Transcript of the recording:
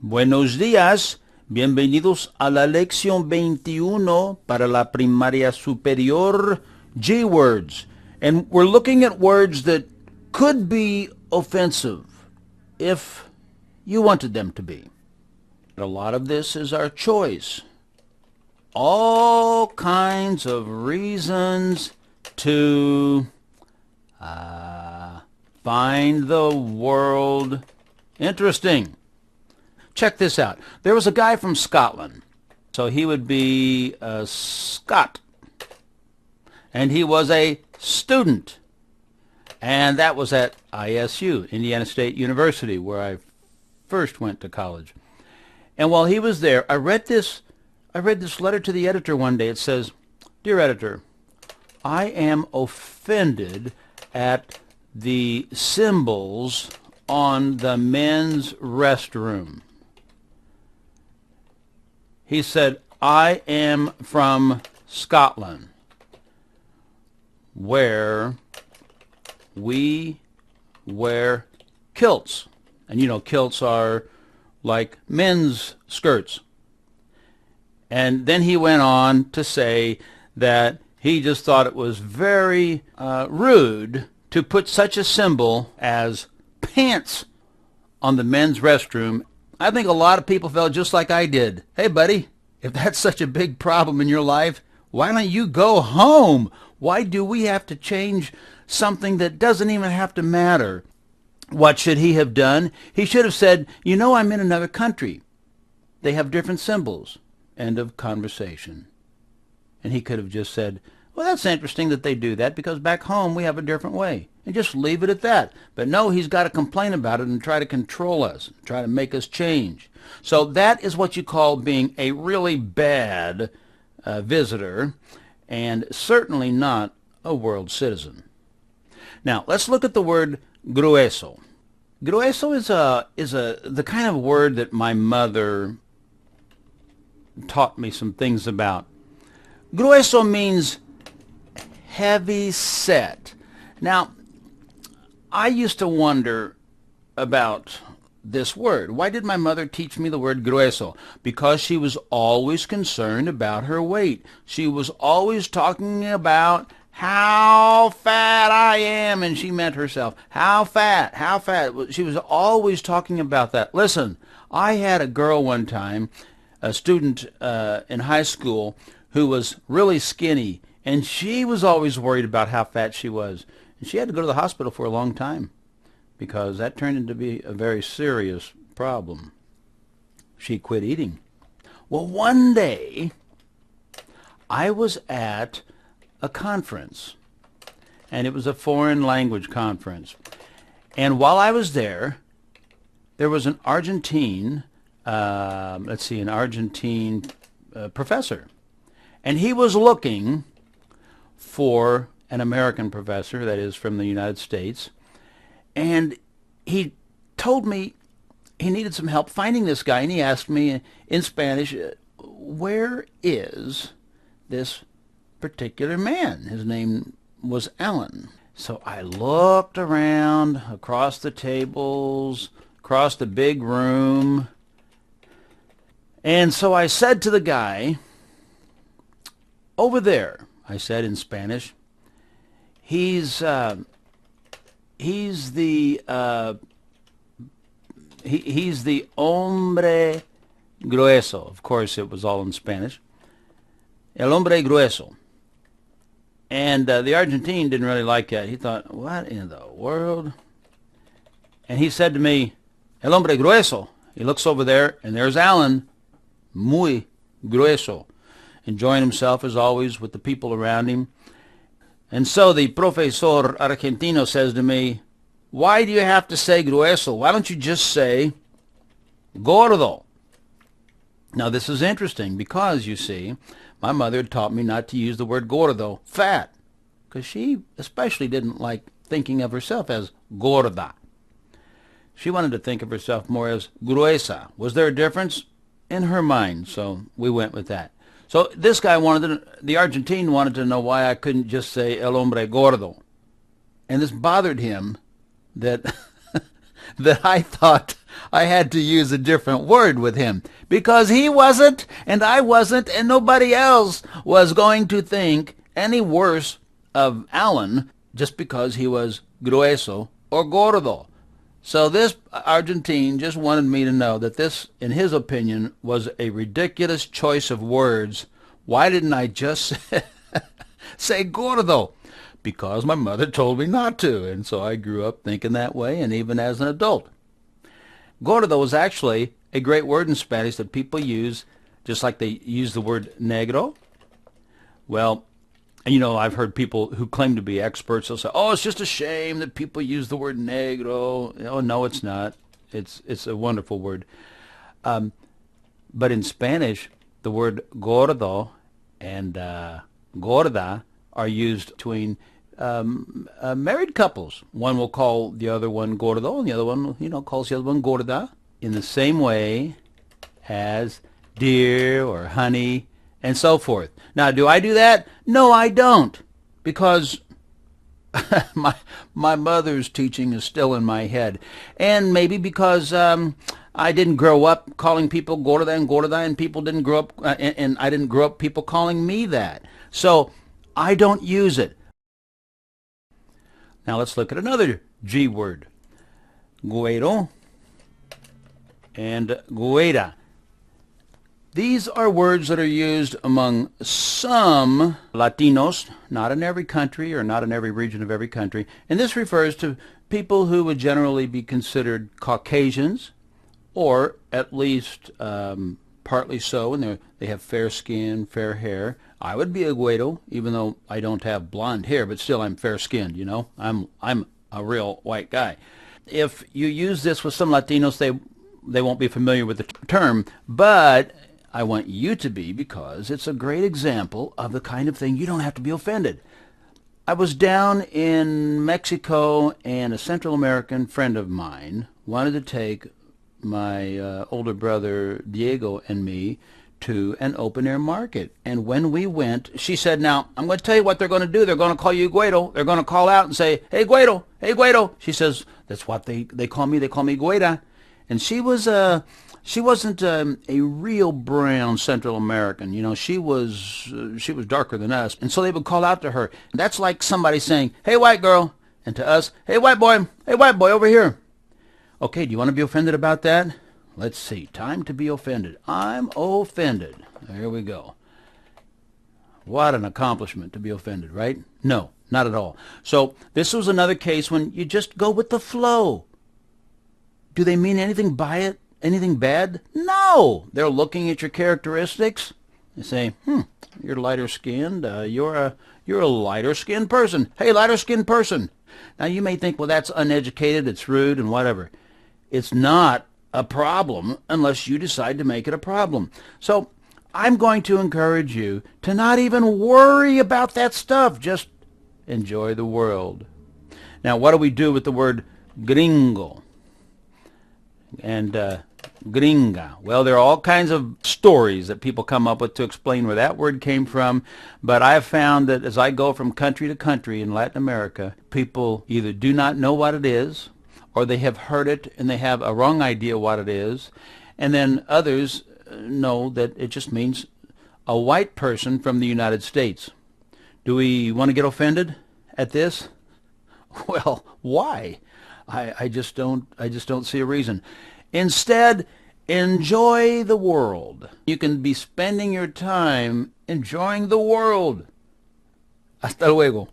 Buenos días, bienvenidos a la lección 21 para la primaria superior, G-words. And we're looking at words that could be offensive if you wanted them to be. A lot of this is our choice. All kinds of reasons to find the world interesting. Check this out. There was a guy from Scotland. So he would be a Scot. And he was a student. And that was at ISU, Indiana State University, where I first went to college. And while he was there, I read this letter to the editor one day. It says, "Dear editor, I am offended at the symbols on the men's restroom." He said, "I am from Scotland, where we wear kilts." And you know, kilts are like men's skirts. And then he went on to say that he just thought it was very rude to put such a symbol as pants on the men's restroom. I think a lot of people felt just like I did. Hey, buddy, if that's such a big problem in your life, why don't you go home? Why do we have to change something that doesn't even have to matter? What should he have done? He should have said, you know, I'm in another country. They have different symbols. End of conversation. And he could have just said, well, that's interesting that they do that because back home we have a different way. And just leave it at that. But no, he's got to complain about it and try to control us, try to make us change. So that is what you call being a really bad visitor, and certainly not a world citizen. Now, let's look at the word grueso. Grueso is the kind of word that my mother taught me some things about. Grueso means heavy set. Now, I used to wonder about this word. Why did my mother teach me the word grueso? Because she was always concerned about her weight. She was always talking about how fat I am, and she meant herself. How fat, how fat. She was always talking about that. Listen, I had a girl one time, a student in high school, who was really skinny, and she was always worried about how fat she was. And she had to go to the hospital for a long time because that turned into be a very serious problem. She quit eating. Well, one day, I was at a conference, and it was a foreign language conference. And while I was there was an Argentine, professor. And he was looking for an American professor, that is from the United States. And he told me he needed some help finding this guy. And he asked me in Spanish, where is this particular man? His name was Alan. So I looked around across the tables, across the big room. And so I said to the guy, over there, I said in Spanish, he's the hombre grueso. Of course, it was all in Spanish. El hombre grueso. And the Argentine didn't really like that. He thought, what in the world? And he said to me, el hombre grueso. He looks over there, and there's Alan, muy grueso, enjoying himself as always with the people around him. And so the profesor argentino says to me, why do you have to say grueso? Why don't you just say gordo? Now this is interesting because, you see, my mother had taught me not to use the word gordo, fat, because she especially didn't like thinking of herself as gorda. She wanted to think of herself more as gruesa. Was there a difference? In her mind, so we went with that. So this guy the Argentine wanted to know why I couldn't just say el hombre gordo. And this bothered him that that I thought I had to use a different word with him because he wasn't and I wasn't and nobody else was going to think any worse of Alan just because he was grueso or gordo. So this Argentine just wanted me to know that this, in his opinion, was a ridiculous choice of words. Why didn't I just say gordo? Because my mother told me not to, and so I grew up thinking that way, and even as an adult. Gordo is actually a great word in Spanish that people use, just like they use the word negro. Well, and I've heard people who claim to be experts, they'll say, oh, it's just a shame that people use the word negro. Oh, no, it's not. It's a wonderful word. But in Spanish, the word gordo and gorda are used between married couples. One will call the other one gordo, and the other one, calls the other one gorda, in the same way as dear or honey and so forth. Now, do I do that? No, I don't, because my mother's teaching is still in my head, and maybe because I didn't grow up calling people gorda, and people didn't grow up, and I didn't grow up people calling me that. So I don't use it. Now let's look at another G word, güero and güera. These are words that are used among some Latinos, not in every country or not in every region of every country. And this refers to people who would generally be considered Caucasians, or at least partly so, and they have fair skin, fair hair. I would be a güero, even though I don't have blonde hair, but still I'm fair-skinned, I'm a real white guy. If you use this with some Latinos, they won't be familiar with the term, but I want you to be, because it's a great example of the kind of thing you don't have to be offended. I was down in Mexico, and a Central American friend of mine wanted to take my older brother Diego and me to an open-air market. And when we went, she said, now, I'm going to tell you what they're going to do. They're going to call you güero. They're going to call out and say, hey, güero, hey, güero. She says, that's what they call me. They call me güera. And she wasn't a real brown Central American. She was darker than us. And so they would call out to her. That's like somebody saying, hey, white girl. And to us, hey, white boy, over here. Okay, do you want to be offended about that? Let's see. Time to be offended. I'm offended. There we go. What an accomplishment to be offended, right? No, not at all. So this was another case when you just go with the flow. Do they mean anything by it? Anything bad? No. They're looking at your characteristics. They say, you're lighter skinned. You're a lighter skinned person. Hey, lighter skinned person. Now you may think, well, that's uneducated, it's rude, and whatever. It's not a problem unless you decide to make it a problem. So I'm going to encourage you to not even worry about that stuff. Just enjoy the world. Now, what do we do with the word gringo and gringa? Well, there are all kinds of stories that people come up with to explain where that word came from, but I've found that as I go from country to country in Latin America, people either do not know what it is, or they have heard it and they have a wrong idea what it is, and then others know that it just means a white person from the United States. Do we want to get offended at this? Well, why? I just don't see a reason. Instead, enjoy the world. You can be spending your time enjoying the world. Hasta luego.